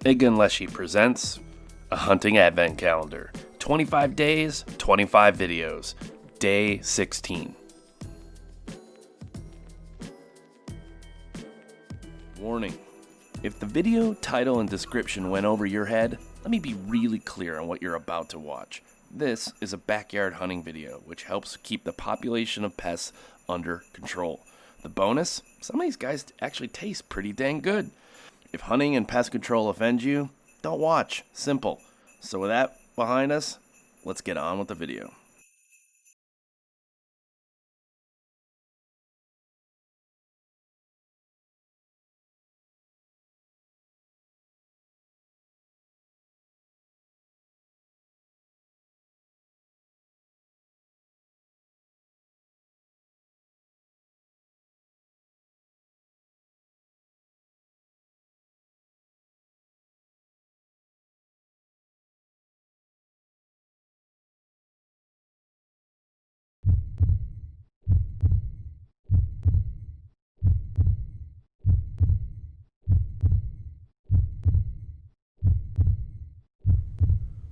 EDgun Leshiy presents a hunting advent calendar. 25 days, 25 videos. Day 16. Warning. If the video, title, and description went over your head, let me be really clear on what you're about to watch. This is a backyard hunting video, which helps keep the population of pests under control. The bonus? Some of these guys actually taste pretty dang good. If hunting and pest control offend you, don't watch. Simple. So with that behind us, let's get on with the video.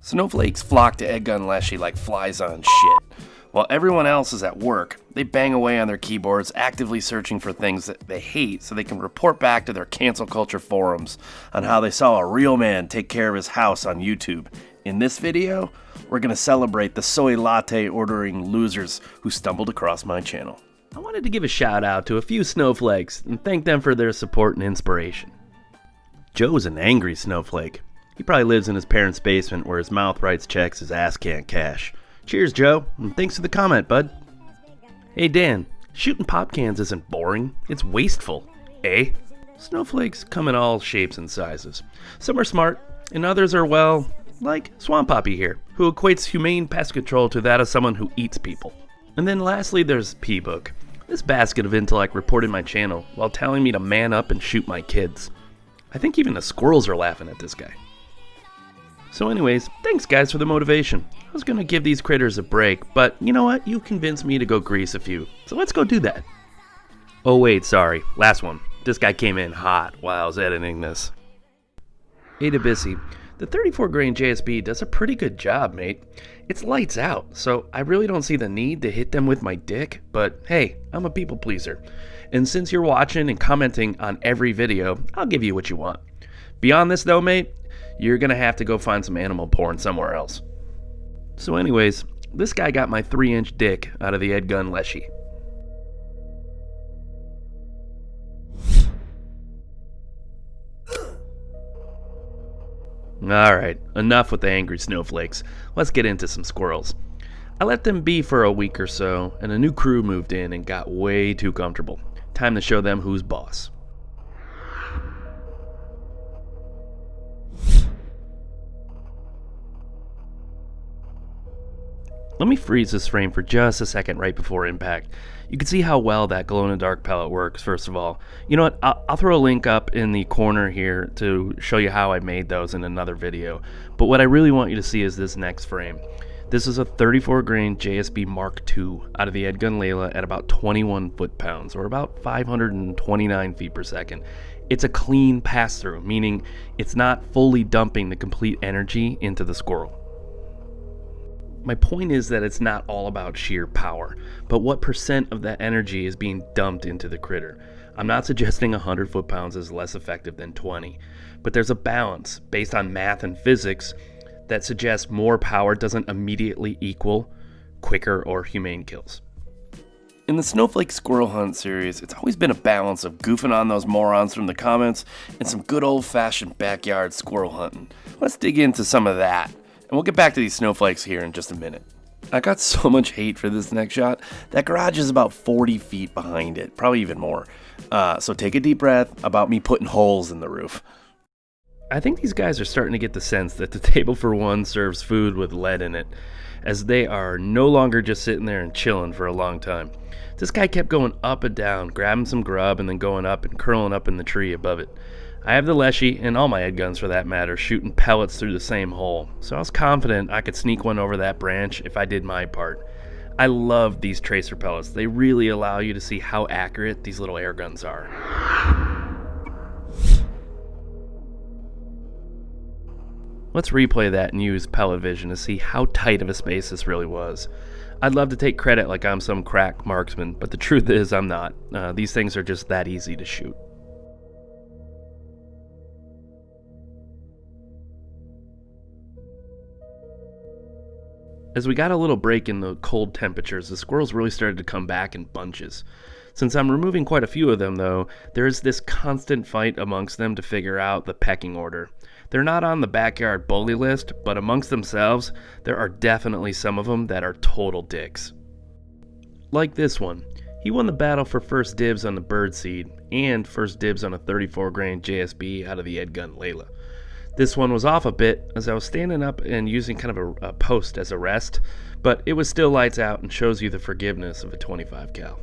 Snowflakes flock to EDgun Leshiy like flies on shit. While everyone else is at work, they bang away on their keyboards, actively searching for things that they hate so they can report back to their cancel culture forums on how they saw a real man take care of his house on YouTube. In this video, we're going to celebrate the soy latte ordering losers who stumbled across my channel. I wanted to give a shout out to a few snowflakes and thank them for their support and inspiration. Joe's an angry snowflake. He probably lives in his parents' basement where his mouth writes checks his ass can't cash. Cheers, Joe, and thanks for the comment, bud. Hey, Dan, shooting pop cans isn't boring, it's wasteful, eh? Snowflakes come in all shapes and sizes. Some are smart, and others are, well, like Swamp Poppy here, who equates humane pest control to that of someone who eats people. And then lastly, there's P-Book. This basket of intellect reported my channel while telling me to man up and shoot my kids. I think even the squirrels are laughing at this guy. So anyways, thanks guys for the motivation. I was gonna give these critters a break, but you know what? You convinced me to go grease a few, so let's go do that. Oh wait, sorry, last one. This guy came in hot while I was editing this. Adabisi, the 34 grain JSB does a pretty good job, mate. It's lights out, so I really don't see the need to hit them with my dick, but hey, I'm a people pleaser. And since you're watching and commenting on every video, I'll give you what you want. Beyond this though, mate, you're gonna have to go find some animal porn somewhere else. So anyways, this guy got my 3-inch dick out of the EDgun Leshiy. Alright, enough with the angry snowflakes. Let's get into some squirrels. I let them be for a week or so, and a new crew moved in and got way too comfortable. Time to show them who's boss. Let me freeze this frame for just a second right before impact. You can see how well that glow-in-the-dark pellet works, first of all. You know what, I'll throw a link up in the corner here to show you how I made those in another video. But what I really want you to see is this next frame. This is a 34 grain JSB Mark II out of the EDgun Leyla at about 21 foot-pounds, or about 529 feet per second. It's a clean pass-through, meaning it's not fully dumping the complete energy into the squirrel. My point is that it's not all about sheer power, but what percent of that energy is being dumped into the critter. I'm not suggesting 100 foot-pounds is less effective than 20, but there's a balance based on math and physics that suggests more power doesn't immediately equal quicker or humane kills. In the Snowflake Squirrel Hunt series, it's always been a balance of goofing on those morons from the comments and some good old-fashioned backyard squirrel hunting. Let's dig into some of that. And we'll get back to these snowflakes here in just a minute. I got so much hate for this next shot. That garage is about 40 feet behind it, probably even more. So take a deep breath about me putting holes in the roof. I think these guys are starting to get the sense that the table for one serves food with lead in it, as they are no longer just sitting there and chilling for a long time. This guy kept going up and down, grabbing some grub and then going up and curling up in the tree above it. I have the Leshiy, and all my EDguns for that matter, shooting pellets through the same hole, so I was confident I could sneak one over that branch if I did my part. I love these tracer pellets. They really allow you to see how accurate these little air guns are. Let's replay that and use pellet vision to see how tight of a space this really was. I'd love to take credit like I'm some crack marksman, but the truth is I'm not. These things are just that easy to shoot. As we got a little break in the cold temperatures, the squirrels really started to come back in bunches. Since I'm removing quite a few of them though, there is this constant fight amongst them to figure out the pecking order. They're not on the backyard bully list, but amongst themselves, there are definitely some of them that are total dicks. Like this one. He won the battle for first dibs on the bird seed, and first dibs on a 34 grain JSB out of the EDgun Leyla. This one was off a bit as I was standing up and using kind of a post as a rest, but it was still lights out and shows you the forgiveness of a 25 cal.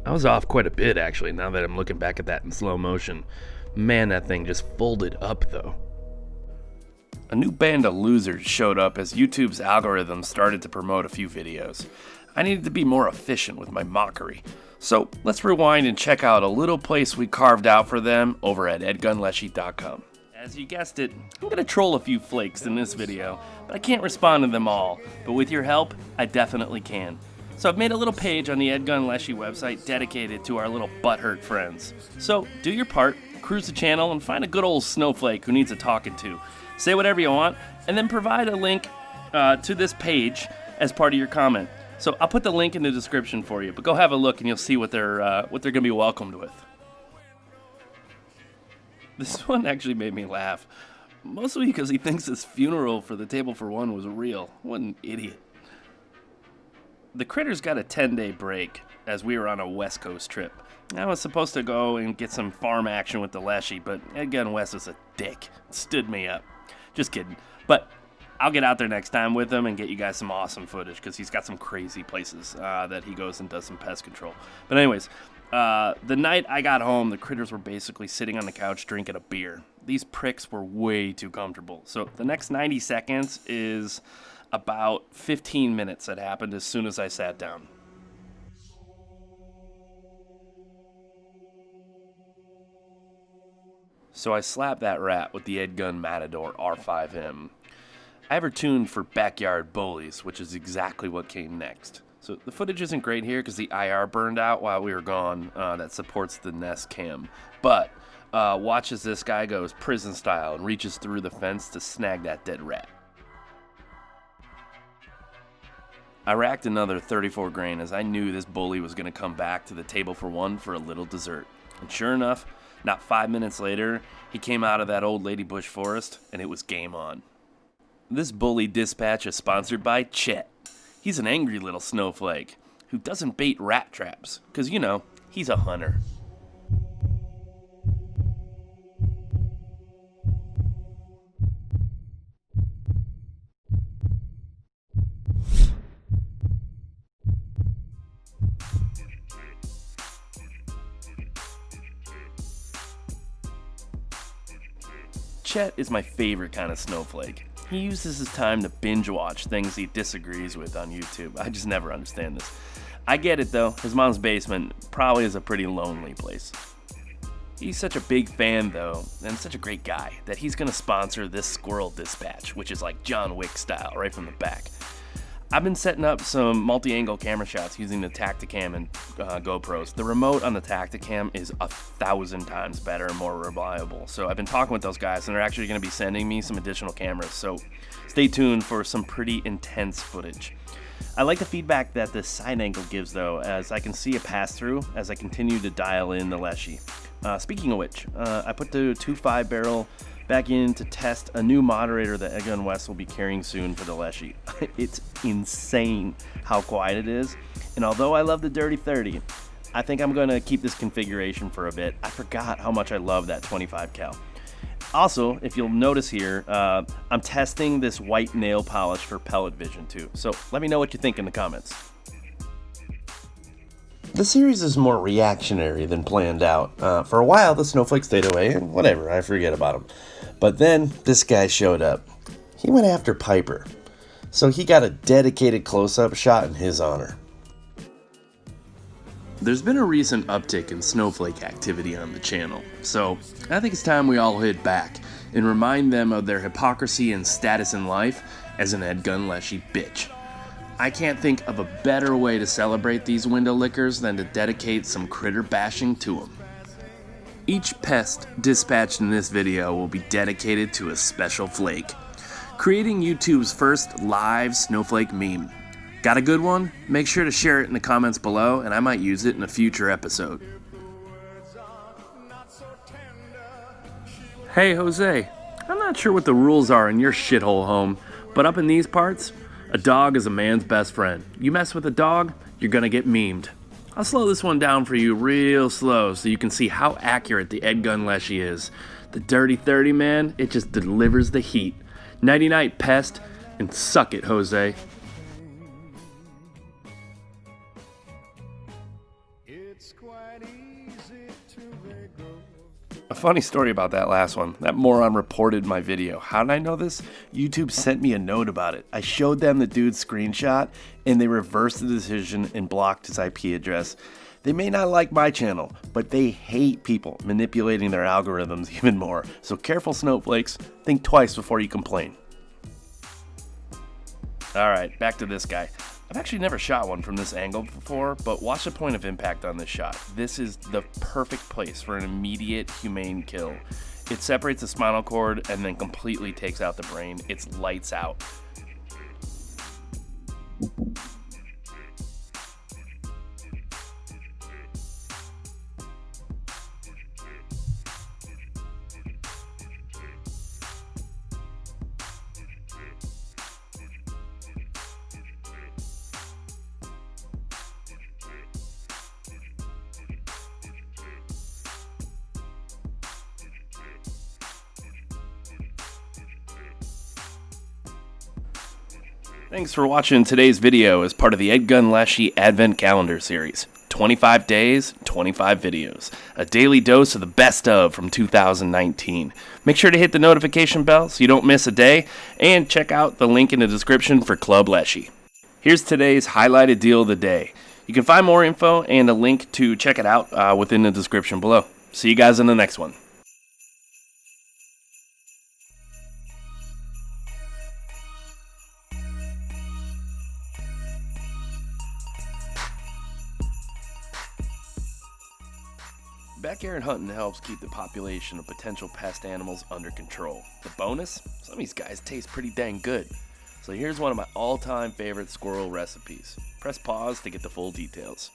I was off quite a bit actually, now that I'm looking back at that in slow motion. Man, that thing just folded up though. A new band of losers showed up as YouTube's algorithm started to promote a few videos. I needed to be more efficient with my mockery. So let's rewind and check out a little place we carved out for them over at EDgunLeshiy.com. As you guessed it, I'm going to troll a few flakes in this video, but I can't respond to them all. But with your help, I definitely can. So I've made a little page on the EDgun Leshiy website dedicated to our little butthurt friends. So do your part, cruise the channel, and find a good old snowflake who needs a talking to. Say whatever you want, and then provide a link to this page as part of your comment. So I'll put the link in the description for you, but go have a look and you'll see what they're going to be welcomed with. This one actually made me laugh, mostly because he thinks his funeral for the table for one was real. What an idiot. The critters got a 10-day break as we were on a West Coast trip. I was supposed to go and get some farm action with the Leshiy, but EDgun West was a dick. Stood me up. Just kidding. But I'll get out there next time with him and get you guys some awesome footage because he's got some crazy places that he goes and does some pest control. But anyways, the night I got home, the critters were basically sitting on the couch drinking a beer. These pricks were way too comfortable. So the next 90 seconds is about 15 minutes that happened as soon as I sat down. So I slapped that rat with the EDgun Matador R5m. I ever tuned for backyard bullies, which is exactly what came next. So the footage isn't great here because the IR burned out while we were gone that supports the Nest cam. But watch as this guy goes prison style and reaches through the fence to snag that dead rat. I racked another 34 grain as I knew this bully was going to come back to the table for one for a little dessert. And sure enough, not 5 minutes later, he came out of that old lady bush forest and it was game on. This bully dispatch is sponsored by Chet. He's an angry little snowflake who doesn't bait rat traps because, you know, he's a hunter. Chet is my favorite kind of snowflake. He uses his time to binge watch things he disagrees with on YouTube. I just never understand this. I get it though, his mom's basement probably is a pretty lonely place. He's such a big fan though, and such a great guy, that he's gonna sponsor this squirrel dispatch, which is like John Wick style, right from the back. I've been setting up some multi-angle camera shots using the Tactacam and GoPros. The remote on the Tactacam is 1,000 times better and more reliable. So I've been talking with those guys and they're actually going to be sending me some additional cameras. So stay tuned for some pretty intense footage. I like the feedback that this side angle gives though, as I can see a pass through as I continue to dial in the Leshiy. Speaking of which, I put the 2.5 barrel back in to test a new moderator that EDgun West will be carrying soon for the Leshiy. It's insane how quiet it is, and although I love the Dirty 30, I think I'm going to keep this configuration for a bit. I forgot how much I love that 25 cal. Also, if you'll notice here, I'm testing this white nail polish for pellet vision too, so let me know what you think in the comments. The series is more reactionary than planned out. For a while, the snowflakes stayed away, and whatever, I forget about them. But then, this guy showed up. he went after Piper, so he got a dedicated close-up shot in his honor. There's been a recent uptick in snowflake activity on the channel, so I think it's time we all hit back and remind them of their hypocrisy and status in life as an EDgun Leshiy bitch. I can't think of a better way to celebrate these window lickers than to dedicate some critter bashing to them. Each pest dispatched in this video will be dedicated to a special flake, creating YouTube's first live snowflake meme. Got a good one? Make sure to share it in the comments below and I might use it in a future episode. Hey Jose, I'm not sure what the rules are in your shithole home, but up in these parts, a dog is a man's best friend. You mess with a dog, you're gonna get memed. I'll slow this one down for you real slow so you can see how accurate the EDgun Leshiy is. The Dirty 30, man, it just delivers the heat. Nighty night, Pest, and suck it, Jose. A funny story about that last one. That moron reported my video. How did I know this? YouTube sent me a note about it. I showed them the dude's screenshot and they reversed the decision and blocked his IP address. They may not like my channel, but they hate people manipulating their algorithms even more. So careful, snowflakes. Think twice before you complain. Alright, back to this guy. I've actually never shot one from this angle before, but watch the point of impact on this shot. This is the perfect place for an immediate humane kill. It separates the spinal cord and then completely takes out the brain. It's lights out. Thanks for watching today's video as part of the EDgun Leshiy Advent Calendar series. 25 days, 25 videos. A daily dose of the best of from 2019. Make sure to hit the notification bell so you don't miss a day, and check out the link in the description for Club Leshiy. Here's today's highlighted deal of the day. You can find more info and a link to check it out within the description below. See you guys in the next one. Backyard hunting helps keep the population of potential pest animals under control. The bonus? Some of these guys taste pretty dang good. So here's one of my all-time favorite squirrel recipes. Press pause to get the full details.